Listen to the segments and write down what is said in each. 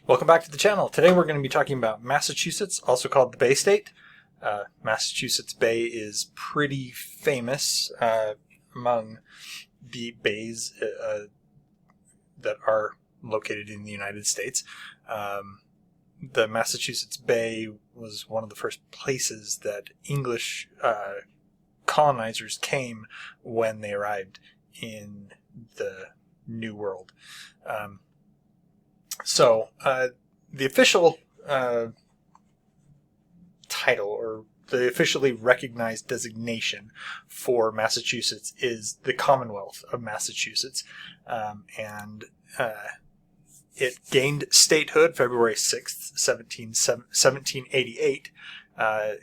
Welcome back to the channel. Today we're going to be talking about Massachusetts, also called the Bay State. Massachusetts Bay is pretty famous among the bays that are located in the United States. The Massachusetts Bay was one of the first places that English colonizers came when they arrived in the New World. So the official title, or the officially recognized designation for Massachusetts, is the Commonwealth of Massachusetts. And it gained statehood February 6th, 1788.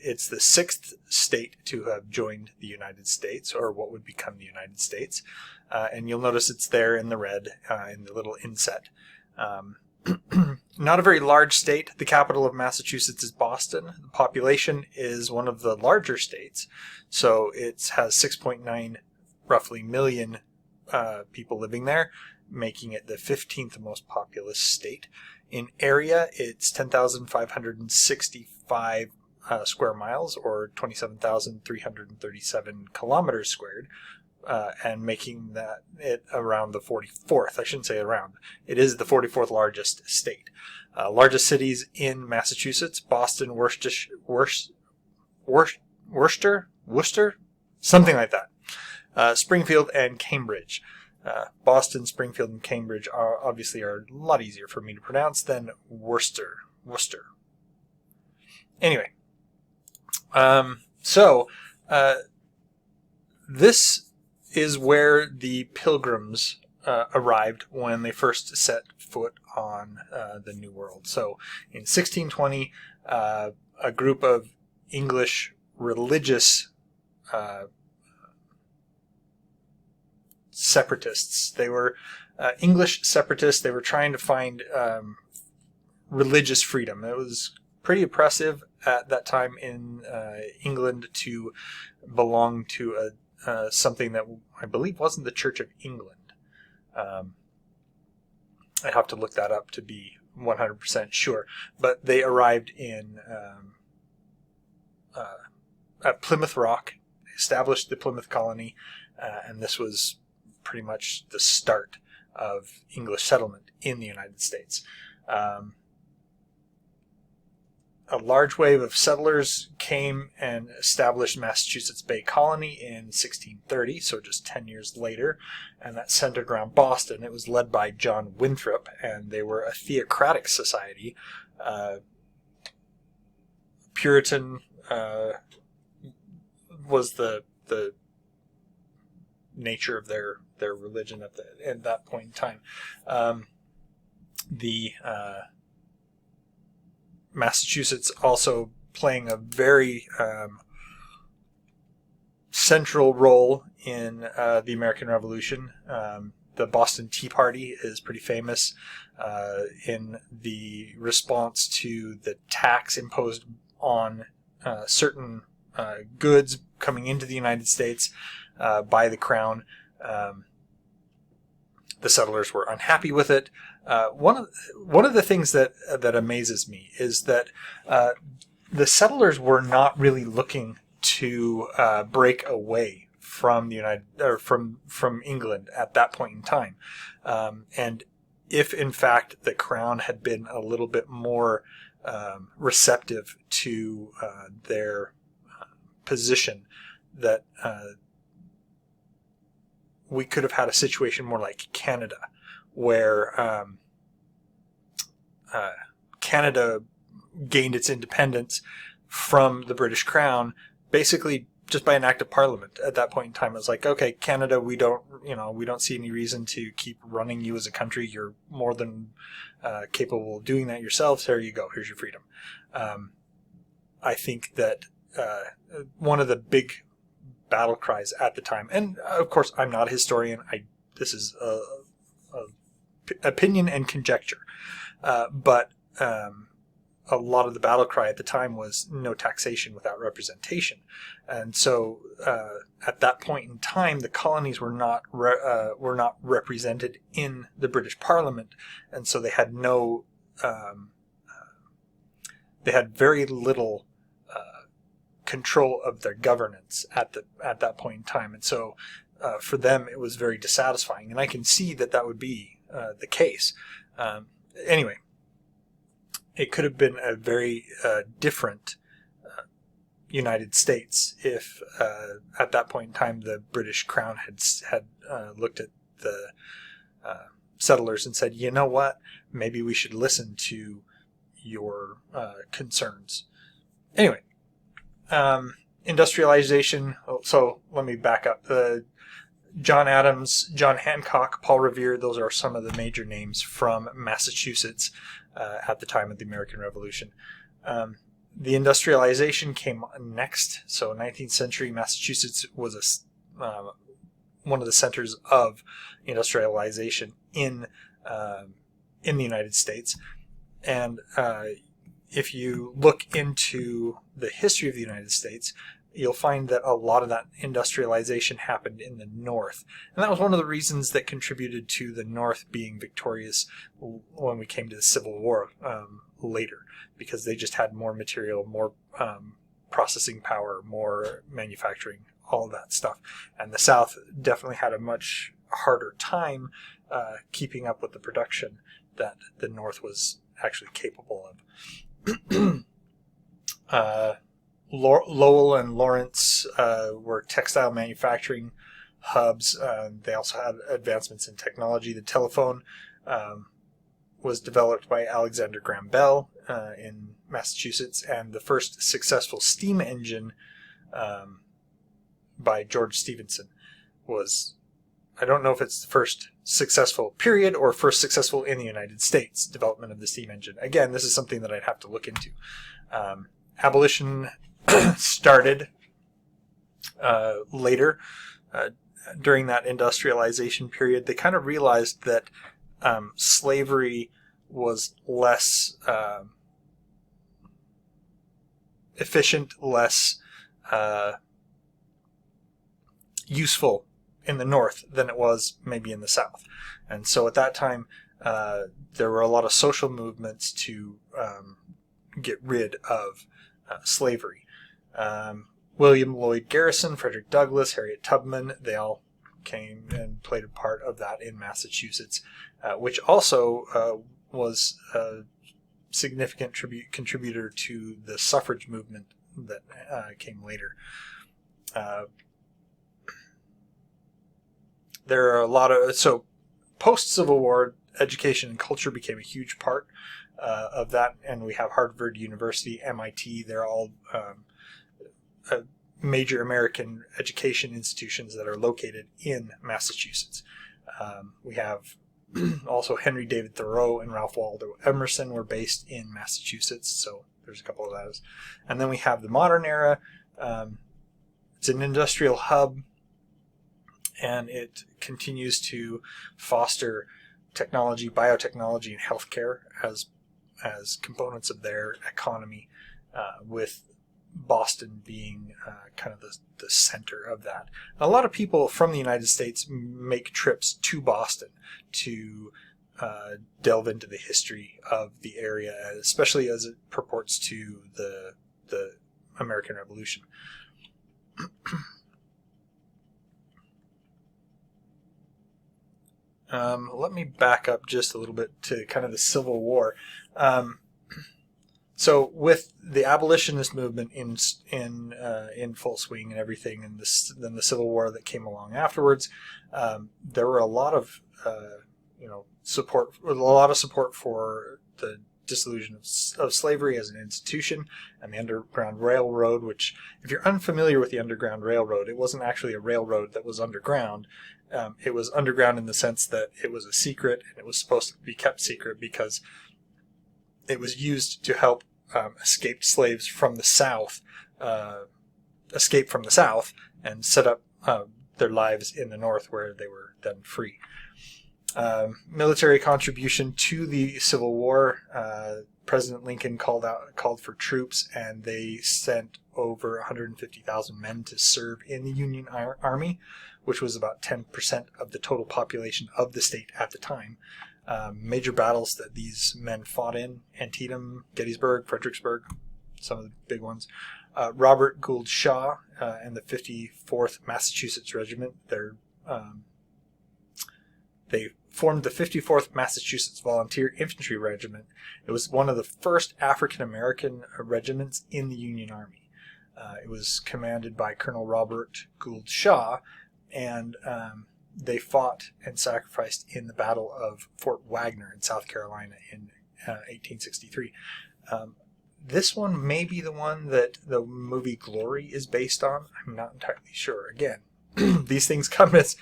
It's the sixth state to have joined the United States, or what would become the United States. And you'll notice it's there in the red, in the little inset. Not a very large state. The capital of Massachusetts is Boston. The population is one of the larger states, so it has 6.9 roughly million people living there, making it the 15th most populous state. In area, it's 10,565 square miles, or 27,337 kilometers squared. And making that it around the 44th. I shouldn't say around. It is the 44th largest state. Largest cities in Massachusetts: Boston, Worcester, something like that. Springfield and Cambridge. Boston, Springfield, and Cambridge are a lot easier for me to pronounce than Worcester. Anyway, this is where the Pilgrims arrived when they first set foot on the New World. So in 1620, a group of English religious separatists. They were English separatists. They were trying to find religious freedom. It was pretty oppressive at that time in England to belong to something that I believe wasn't the Church of England. I have to look that up to be 100% sure. But they arrived in at Plymouth Rock, established the Plymouth colony, and this was pretty much the start of English settlement in the United States. A large wave of settlers came and established Massachusetts Bay Colony in 1630, so just 10 years later, and that centered around Boston. It was led by John Winthrop, and they were a theocratic society. Puritan was the nature of their religion at that point in time. Massachusetts also playing a very central role in the American Revolution. The Boston Tea Party is pretty famous in the response to the tax imposed on certain goods coming into the United States by the Crown. The settlers were unhappy with it. One of the things that amazes me is that the settlers were not really looking to break away from from England at that point in time. And if in fact the Crown had been a little bit more receptive to their position, that we could have had a situation more like Canada, where Canada gained its independence from the British Crown basically just by an act of Parliament. At that point in time, it was like, okay, Canada, we don't see any reason to keep running you as a country. You're more than capable of doing that yourselves. There you go. Here's your freedom. I think that one of the big battle cries at the time, and of course I'm not a historian, this is a opinion and conjecture, but a lot of the battle cry at the time was no taxation without representation. And so at that point in time, the colonies were not represented in the British Parliament, and so they had no they had very little control of their governance at that point in time, and so for them it was very dissatisfying. And I can see that would be the case. Anyway, it could have been a very different United States if at that point in time the British Crown had looked at the settlers and said, you know what, maybe we should listen to your concerns. Anyway, industrialization. So let me back up. John Adams, John Hancock, Paul Revere, those are some of the major names from Massachusetts at the time of the American Revolution. The industrialization came next. So 19th century Massachusetts was one of the centers of industrialization in the United States. And if you look into the history of the United States, you'll find that a lot of that industrialization happened in the North. And that was one of the reasons that contributed to the North being victorious when we came to the Civil War later, because they just had more material, more processing power, more manufacturing, all of that stuff. And the South definitely had a much harder time keeping up with the production that the North was actually capable of. Lowell and Lawrence were textile manufacturing hubs. They also had advancements in technology. The telephone was developed by Alexander Graham Bell in Massachusetts, and the first successful steam engine by George Stephenson was, I don't know if it's the first successful period or first successful in the United States development of the steam engine. Again, this is something that I'd have to look into. Abolition started later during that industrialization period. They kind of realized that slavery was less efficient, less useful in the North than it was maybe in the South. And so at that time, there were a lot of social movements to get rid of slavery. William Lloyd Garrison, Frederick Douglass, Harriet Tubman, they all came and played a part of that in Massachusetts, which also was a significant contributor to the suffrage movement that came later. There are a lot of, so post-Civil War, education and culture became a huge part of that, and we have Harvard University, MIT, they're all major American education institutions that are located in Massachusetts. We have also Henry David Thoreau and Ralph Waldo Emerson were based in Massachusetts, so there's a couple of those. And then we have the modern era. It's an industrial hub, and it continues to foster technology, biotechnology, and healthcare as components of their economy, with Boston being kind of the center of that. A lot of people from the United States make trips to Boston to delve into the history of the area, especially as it purports to the American Revolution. Let me back up just a little bit to kind of the Civil War. So with the abolitionist movement in full swing and everything, and then the Civil War that came along afterwards, there were a lot of support for the dissolution of slavery as an institution, and the Underground Railroad, which, if you're unfamiliar with the Underground Railroad, it wasn't actually a railroad that was underground. It was underground in the sense that it was a secret, and it was supposed to be kept secret because it was used to help escaped slaves from the South escape from the South and set up their lives in the North, where they were then free. Military contribution to the Civil War. President Lincoln called for troops, and they sent over 150,000 men to serve in the Union Army, which was about 10% of the total population of the state at the time. Major battles that these men fought in: Antietam, Gettysburg, Fredericksburg, some of the big ones. Robert Gould Shaw and the 54th Massachusetts Regiment, they formed the 54th Massachusetts Volunteer Infantry Regiment. It was one of the first African-American regiments in the Union Army. It was commanded by Colonel Robert Gould Shaw, and they fought and sacrificed in the Battle of Fort Wagner in South Carolina in 1863. This one may be the one that the movie Glory is based on. I'm not entirely sure. Again, these things come as...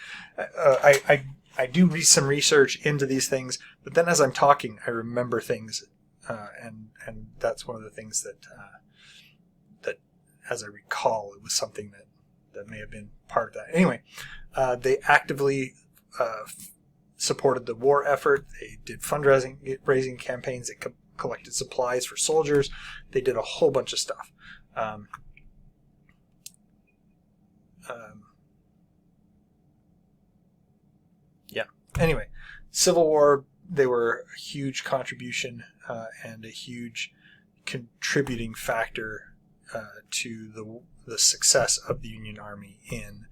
I do some research into these things, but then as I'm talking, I remember things, and that's one of the things that as I recall, it was something that may have been part of that. Anyway, they actively supported the war effort. They did fundraising campaigns. They collected supplies for soldiers. They did a whole bunch of stuff. Anyway, Civil War, they were a huge contribution and a huge contributing factor to the success of the Union Army in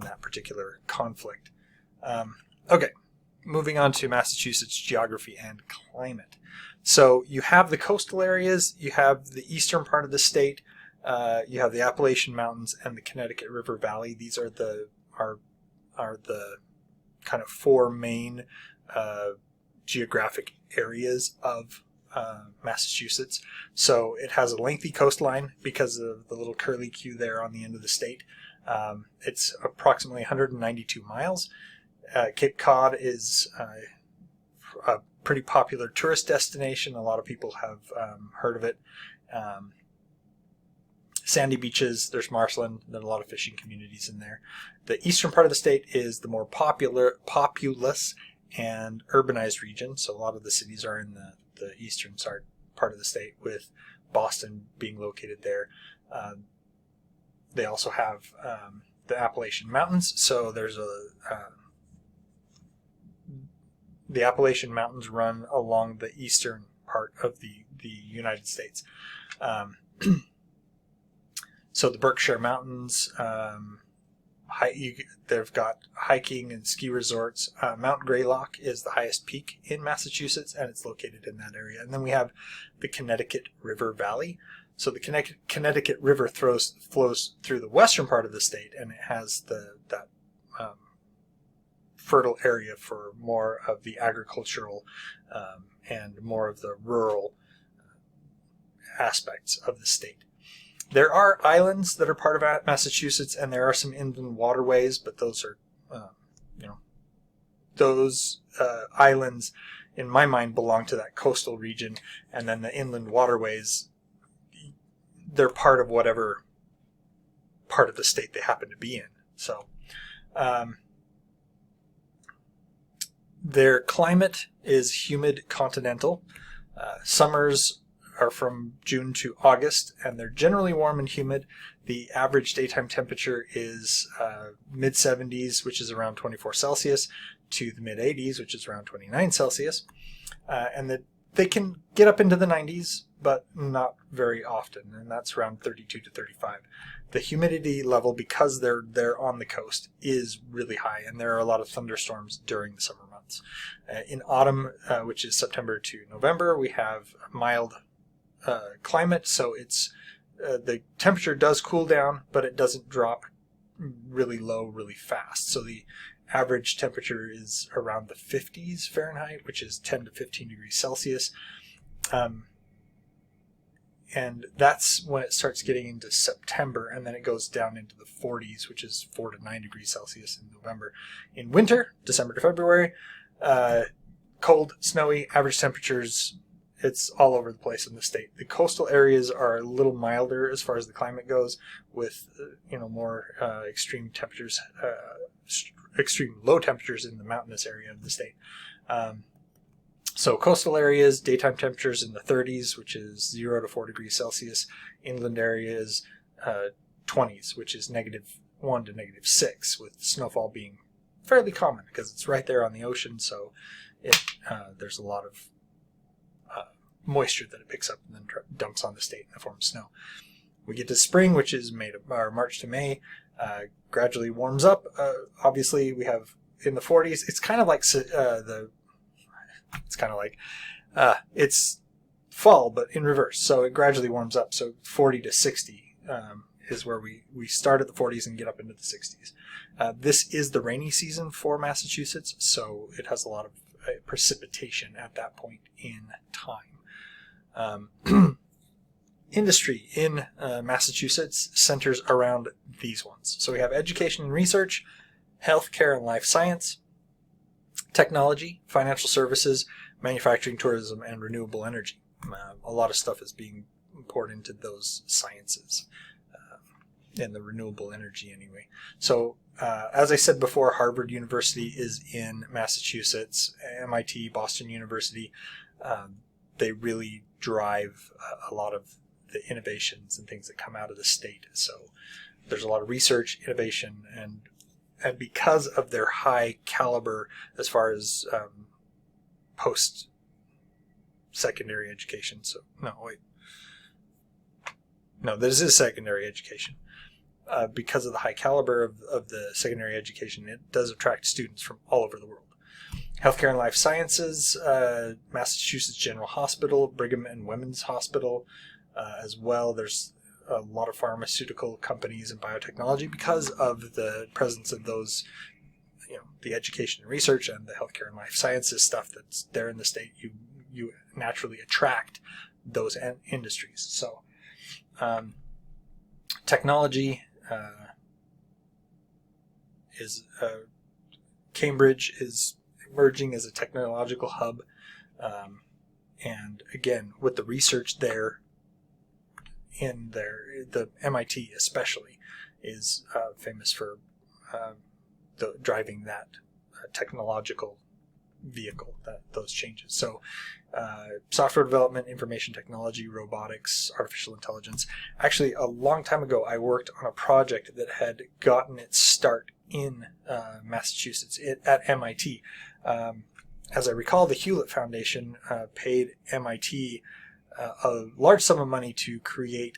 that particular conflict. Okay, moving on to Massachusetts geography and climate. So you have the coastal areas, you have the eastern part of the state, you have the Appalachian Mountains and the Connecticut River Valley. These are the kind of four main geographic areas of Massachusetts. So it has a lengthy coastline because of the little curly Q there on the end of the state. It's approximately 192 miles. Cape Cod is a pretty popular tourist destination. A lot of people have heard of it. Sandy beaches, there's marshland, there's a lot of fishing communities in there. The eastern part of the state is the more populous and urbanized region, so a lot of the cities are in the eastern part of the state, with Boston being located there. They also have the Appalachian Mountains, so there's the Appalachian Mountains run along the eastern part of the United States. So the Berkshire Mountains, they've got hiking and ski resorts. Mount Greylock is the highest peak in Massachusetts, and it's located in that area. And then we have the Connecticut River Valley. So the Connecticut River flows through the western part of the state, and it has that fertile area for more of the agricultural and more of the rural aspects of the state. There are islands that are part of Massachusetts, and there are some inland waterways, but those are, those islands, in my mind, belong to that coastal region, and then the inland waterways, they're part of whatever part of the state they happen to be in. So, their climate is humid continental. Summers are from June to August, and they're generally warm and humid. The average daytime temperature is mid-70s, which is around 24 Celsius, to the mid-80s, which is around 29 Celsius. And they can get up into the 90s, but not very often, and that's around 32 to 35. The humidity level, because they're on the coast, is really high, and there are a lot of thunderstorms during the summer months. In autumn, which is September to November, we have a mild climate, so it's the temperature does cool down, but it doesn't drop really low really fast. So the average temperature is around the 50s Fahrenheit, which is 10 to 15 degrees Celsius. And that's when it starts getting into September, and then it goes down into the 40s, which is 4 to 9 degrees Celsius in November. In winter, December to February, cold, snowy, average temperatures, it's all over the place in the state. The coastal areas are a little milder as far as the climate goes, with more extreme temperatures, extreme low temperatures in the mountainous area of the state. So coastal areas, daytime temperatures in the 30s, which is 0 to 4 degrees Celsius. Inland areas, 20s, which is -1 to -6, with snowfall being fairly common because it's right there on the ocean, so there's a lot of moisture that it picks up and then dumps on the state in the form of snow. We get to spring, which is March to May, gradually warms up. Obviously, we have in the 40s. It's kind of like it's fall, but in reverse. So it gradually warms up. So 40 to 60 is where we start at the 40s and get up into the 60s. This is the rainy season for Massachusetts, so it has a lot of precipitation at that point in time. Industry in Massachusetts centers around these ones. So we have education and research, healthcare and life science, technology, financial services, manufacturing, tourism, and renewable energy. A lot of stuff is being poured into those sciences, in the renewable energy anyway. So as I said before, Harvard University is in Massachusetts, MIT, Boston University. They really drive a lot of the innovations and things that come out of the state. So there's a lot of research, innovation, and because of their high caliber as far as post-secondary education. So this is secondary education. Because of the high caliber of the secondary education, it does attract students from all over the world. Healthcare and life sciences, Massachusetts General Hospital, Brigham and Women's Hospital, as well. There's a lot of pharmaceutical companies and biotechnology because of the presence of those, the education and research and the healthcare and life sciences stuff that's there in the state. You naturally attract those industries. So technology is Cambridge is emerging as a technological hub, and again with the research there in the MIT especially is famous for driving that technological vehicle, those changes. So software development, information technology, robotics, artificial intelligence. Actually, a long time ago, I worked on a project that had gotten its start in Massachusetts at MIT. As I recall, the Hewlett Foundation paid MIT a large sum of money to create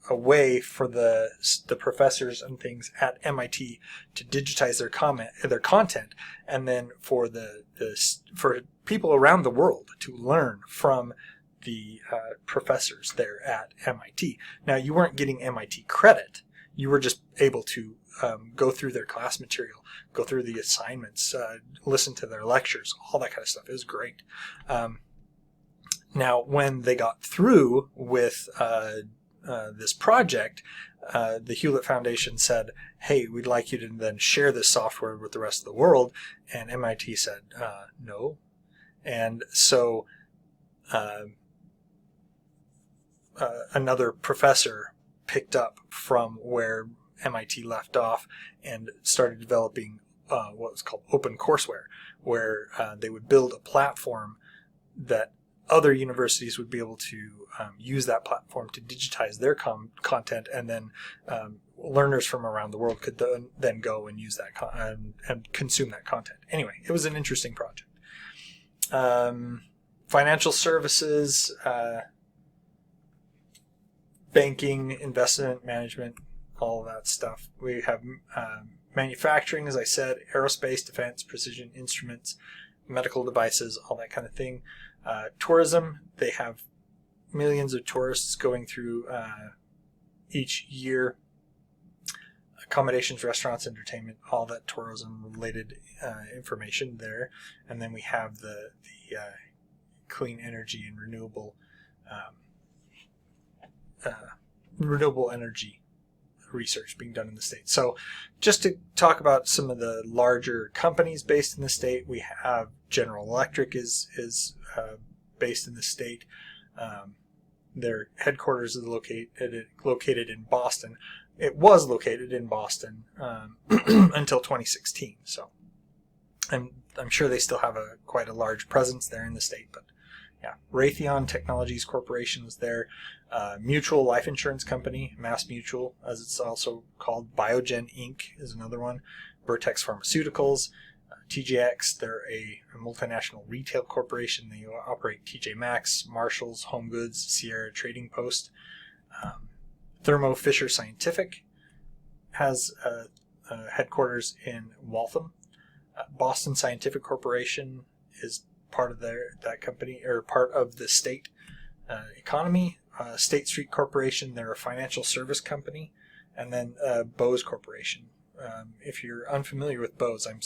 a way for the professors and things at MIT to digitize their content, and then for for people around the world to learn from the professors there at MIT. Now, you weren't getting MIT credit; you were just able to go through their class material, go through the assignments, listen to their lectures, all that kind of stuff. It was great. Now, when they got through with this project, the Hewlett Foundation said, hey, we'd like you to then share this software with the rest of the world. And MIT said, no. And so another professor picked up from where MIT left off and started developing what was called OpenCourseWare, where they would build a platform that other universities would be able to use that platform to digitize their content, and then learners from around the world could then go and use that and consume that content. Anyway, it was an interesting project. Financial services, banking, investment management, all of that stuff. We have manufacturing, as I said, aerospace, defense, precision instruments, medical devices, all that kind of thing. Tourism, they have millions of tourists going through each year. Accommodations, restaurants, entertainment, all that tourism-related information there. And then we have the clean energy and renewable energy research being done in the state. So just to talk about some of the larger companies based in the state, we have General Electric is based in the state. Their headquarters is located in Boston. It was located in Boston until 2016. So I'm sure they still have quite a large presence there in the state. But yeah, Raytheon Technologies Corporation is there. Mutual Life Insurance Company, Mass Mutual, as it's also called. Biogen Inc. is another one. Vertex Pharmaceuticals, TJX, they're a multinational retail corporation. They operate TJ Maxx, Marshalls, Home Goods, Sierra Trading Post. Thermo Fisher Scientific has headquarters in Waltham. Boston Scientific Corporation is part of that company, or part of the state economy. State Street Corporation, they're a financial service company. And then Bose Corporation. If you're unfamiliar with Bose, I'm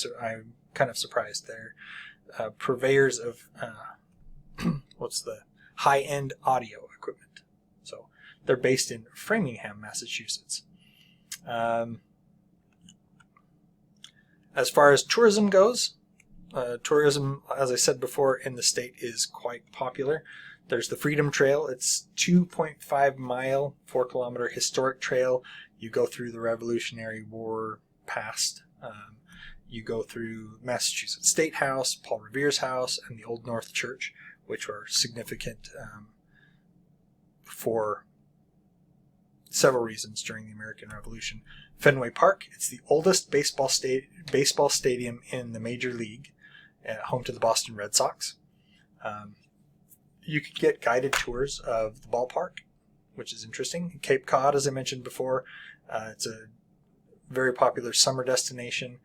kind of surprised. They're purveyors of what's the high-end audio equipment. So they're based in Framingham, Massachusetts. As far as tourism goes, tourism, as I said before, in the state is quite popular. There's the Freedom Trail. It's 2.5 mile, 4 kilometer historic trail. You go through the Revolutionary War past. You go through Massachusetts State House, Paul Revere's house, and the Old North Church, which were significant for several reasons during the American Revolution. Fenway Park, it's the oldest baseball stadium in the Major League, home to the Boston Red Sox. You could get guided tours of the ballpark, which is interesting. Cape Cod, as I mentioned before, it's a very popular summer destination.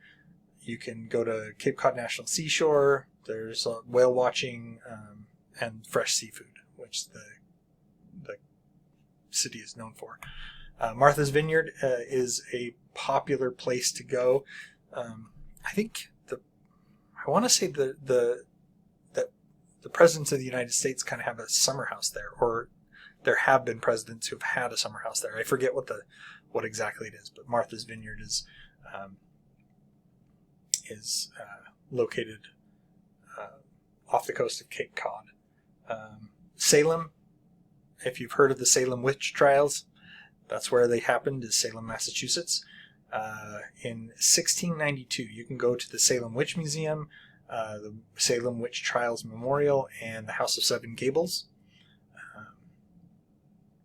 You can go to Cape Cod National Seashore. There's whale watching and fresh seafood, which the city is known for. Martha's Vineyard is a popular place to go. I think I want to say that the presidents of the United States kind of have a summer house there, or there have been presidents who have had a summer house there. I forget what exactly it is, but Martha's Vineyard is located off the coast of Cape Cod. Salem, if you've heard of the Salem witch trials, that's where they happened, is Salem, Massachusetts. In 1692, you can go to the Salem Witch Museum, the Salem Witch Trials Memorial, and the House of Seven Gables.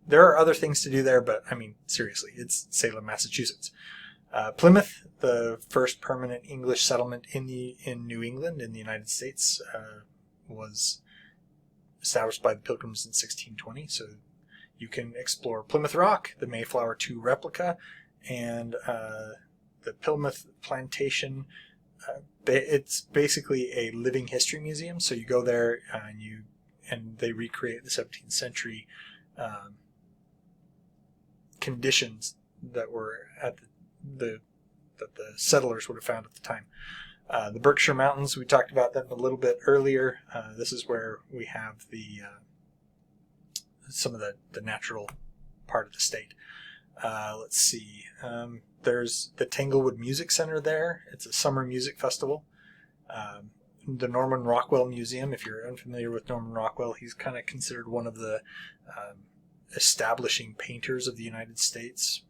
There are other things to do there, but I mean, seriously, it's Salem, Massachusetts. Plymouth, the first permanent English settlement in New England in the United States, was established by the Pilgrims in 1620. So you can explore Plymouth Rock, the Mayflower II replica, and the Plymouth Plantation. It's basically a living history museum. So you go there and they recreate the 17th century conditions that were that the settlers would have found at the time. The Berkshire Mountains, we talked about them a little bit earlier. This is where we have some of the natural part of the state. Let's see. There's the Tanglewood Music Center there. It's a summer music festival. The Norman Rockwell Museum, if you're unfamiliar with Norman Rockwell, he's kind of considered one of the establishing painters of the United States.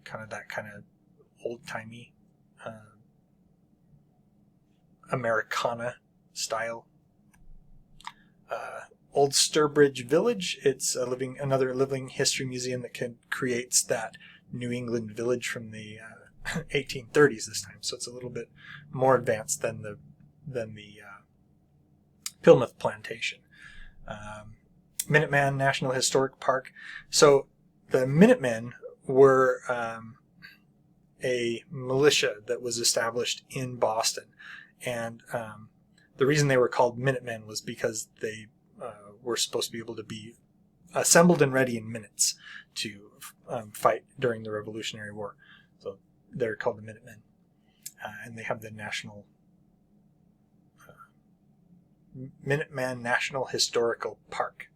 That kind of old-timey Americana style. Old Sturbridge Village, it's another living history museum that creates that New England village from the 1830s this time. So it's a little bit more advanced than the Plymouth Plantation. Minuteman National Historic Park. So the Minutemen were a militia that was established in Boston, and the reason they were called Minutemen was because they were supposed to be able to be assembled and ready in minutes to fight during the Revolutionary War. So they're called the Minutemen, and they have the National Minuteman National Historical Park.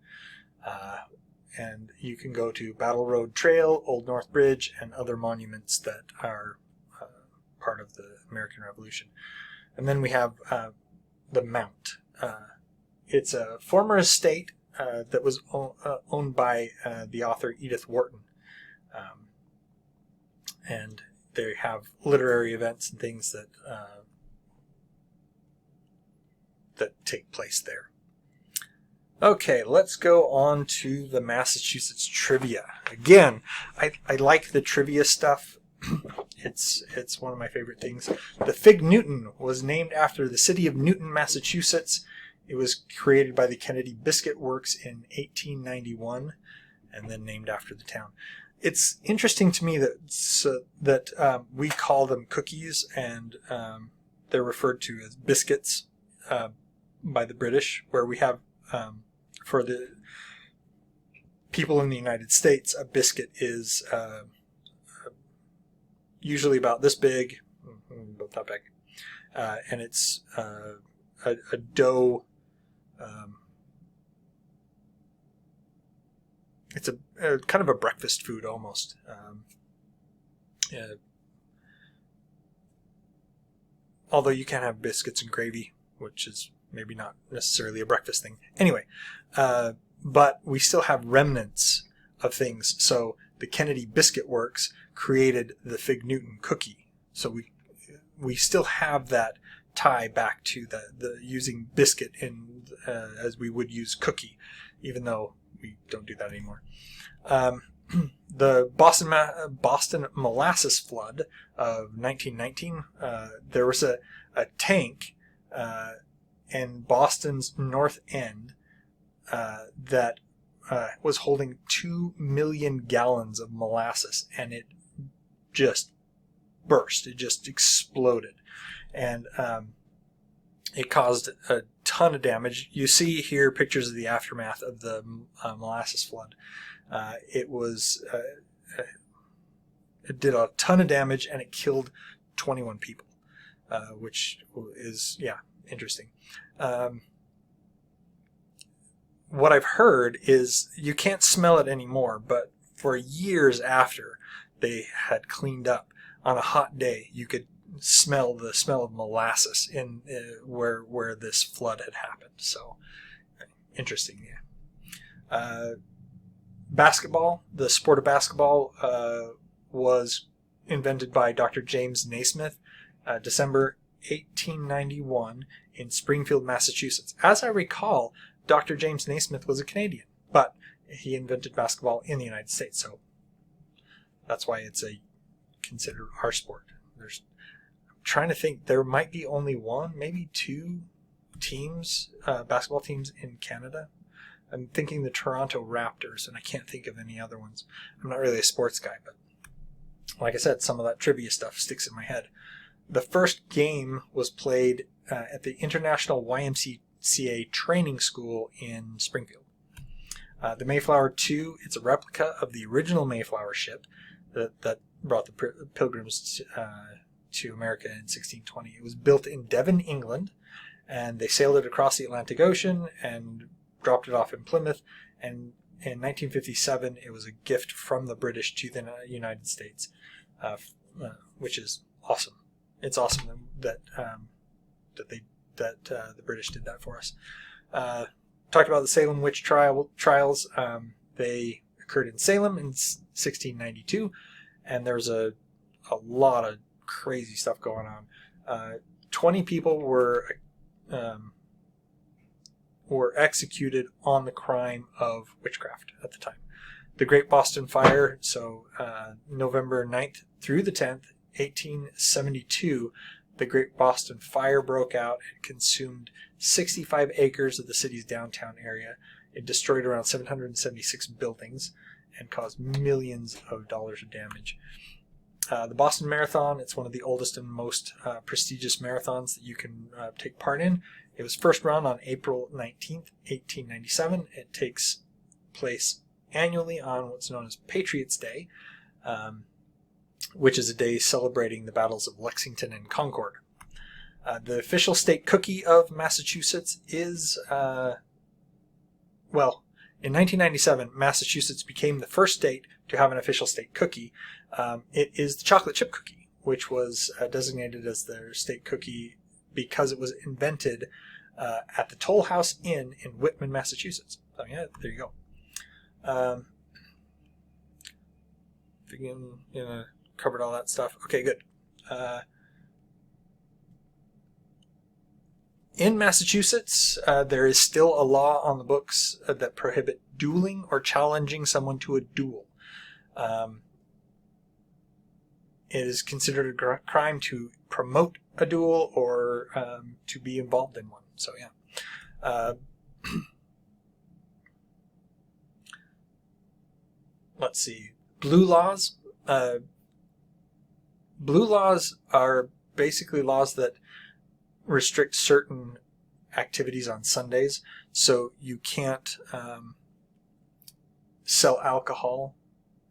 And you can go to Battle Road Trail, Old North Bridge, and other monuments that are part of the American Revolution. And then we have the Mount. It's a former estate that was owned by the author Edith Wharton. And they have literary events and things that take place there. Okay, let's go on to the Massachusetts trivia. Again, I like the trivia stuff. It's one of my favorite things. The Fig Newton was named after the city of Newton, Massachusetts. It was created by the Kennedy Biscuit Works in 1891, and then named after the town. It's interesting to me that we call them cookies, and they're referred to as biscuits by the British, where we have, for the people in the United States, a biscuit is usually about this big, about that big, and it's a dough. It's a kind of a breakfast food almost. Although you can have biscuits and gravy, which is maybe not necessarily a breakfast thing. Anyway, but we still have remnants of things. So the Kennedy Biscuit Works created the Fig Newton cookie. So we still have that tie back to the using biscuit in as we would use cookie, even though we don't do that anymore. The Boston molasses flood of 1919, there was a tank in Boston's North End that was holding 2 million gallons of molasses, and it just burst. It just exploded. And it caused a ton of damage. You see here pictures of the aftermath of the molasses flood. It did a ton of damage, and it killed 21 people, which is, interesting. What I've heard is you can't smell it anymore, but for years after they had cleaned up, on a hot day, you could smell the smell of molasses in where this flood had happened. So interesting. Basketball, the sport of basketball, was invented by Dr. James Naismith, December 1891 in Springfield, Massachusetts. As I recall, Dr. James Naismith was a Canadian, but he invented basketball in the United States, so that's why it's considered our sport. I'm trying to think, there might be only one, maybe two teams, basketball teams in Canada. I'm thinking the Toronto Raptors, and I can't think of any other ones. I'm not really a sports guy, but like I said, some of that trivia stuff sticks in my head. The first game was played at the International YMCA Training School in Springfield. The Mayflower II, it's a replica of the original Mayflower ship that brought the Pilgrims to America in 1620. It was built in Devon, England, and they sailed it across the Atlantic Ocean and dropped it off in Plymouth. And in 1957, it was a gift from the British to the United States, which is awesome. It's awesome that the British did that for us. Talked about the Salem witch trials. They occurred in Salem in 1692, and there's a lot of crazy stuff going on. 20 people were executed on the crime of witchcraft at the time. The Great Boston Fire, so November 9th through the 10th, 1872, the Great Boston Fire broke out and consumed 65 acres of the city's downtown area. It destroyed around 776 buildings and caused millions of dollars of damage. The Boston Marathon, it's one of the oldest and most prestigious marathons that you can take part in. It was first run on April 19th, 1897. It takes place annually on what's known as Patriots' Day, which is a day celebrating the battles of Lexington and Concord. The official state cookie of Massachusetts is, in 1997, Massachusetts became the first state to have an official state cookie. It is the chocolate chip cookie, which was designated as their state cookie because it was invented at the Toll House Inn in Whitman, Massachusetts. So yeah, there you go. Covered all that stuff. Okay, good. In Massachusetts, there is still a law on the books that prohibit dueling or challenging someone to a duel. it is considered a crime to promote a duel or to be involved in one. So yeah. Let's see. Blue laws. Blue laws are basically laws that restrict certain activities on Sundays. So you can't sell alcohol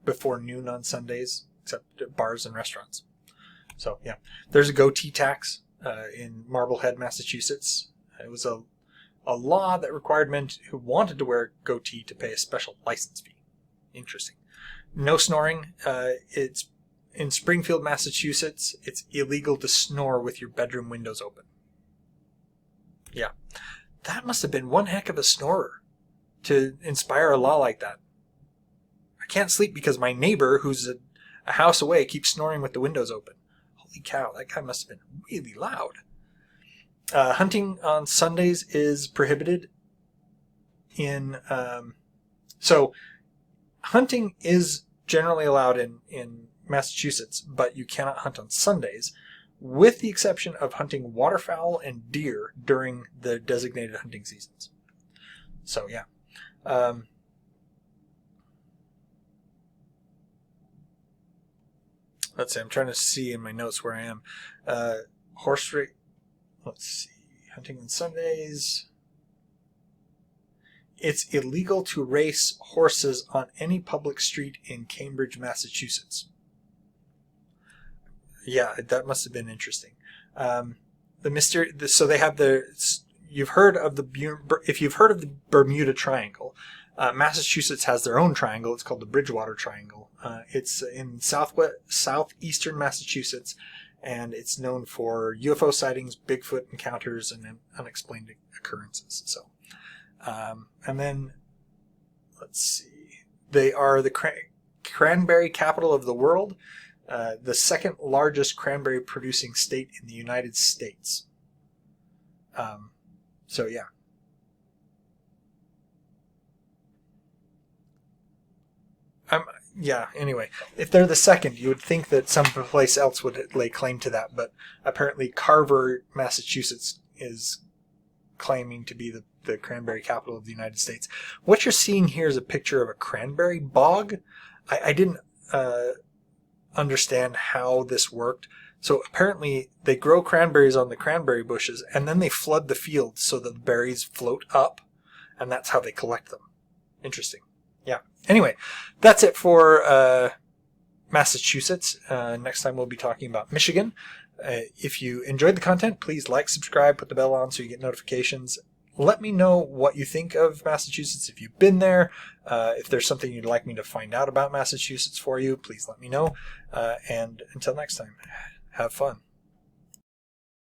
before noon on Sundays, except at bars and restaurants. So yeah, there's a goatee tax in Marblehead, Massachusetts. It was a law that required men who wanted to wear a goatee to pay a special license fee. Interesting. No snoring. It's in Springfield, Massachusetts. It's illegal to snore with your bedroom windows open. Yeah, that must have been one heck of a snorer to inspire a law like that. I can't sleep because my neighbor, who's a house away, keeps snoring with the windows open. Holy cow, that guy must have been really loud. Hunting on Sundays is prohibited in... So hunting is generally allowed in Massachusetts, but you cannot hunt on Sundays, with the exception of hunting waterfowl and deer during the designated hunting seasons. So yeah. Let's see, I'm trying to see in my notes where I am. Horse race. Let's see. Hunting on Sundays. It's illegal to race horses on any public street in Cambridge, Massachusetts. Yeah, that must have been interesting. So they have you've heard of if you've heard of the Bermuda Triangle, Massachusetts has their own triangle. It's called the Bridgewater Triangle. It's in southeastern Massachusetts, and it's known for UFO sightings, Bigfoot encounters, and unexplained occurrences. So, and then let's see, they are the cranberry capital of the world, the second largest cranberry producing state in the United States. So yeah. Anyway, if they're the second, you would think that some place else would lay claim to that, but apparently Carver, Massachusetts is claiming to be the cranberry capital of the United States. What you're seeing here is a picture of a cranberry bog. I didn't understand how this worked. So apparently they grow cranberries on the cranberry bushes, and then they flood the fields so that the berries float up, and that's how they collect them. Interesting. Yeah. Anyway, that's it for Massachusetts. Next time we'll be talking about Michigan. If you enjoyed the content, please like, subscribe, put the bell on so you get notifications. Let me know what you think of Massachusetts if you've been there. If there's something you'd like me to find out about Massachusetts for you, please let me know. And until next time, have fun.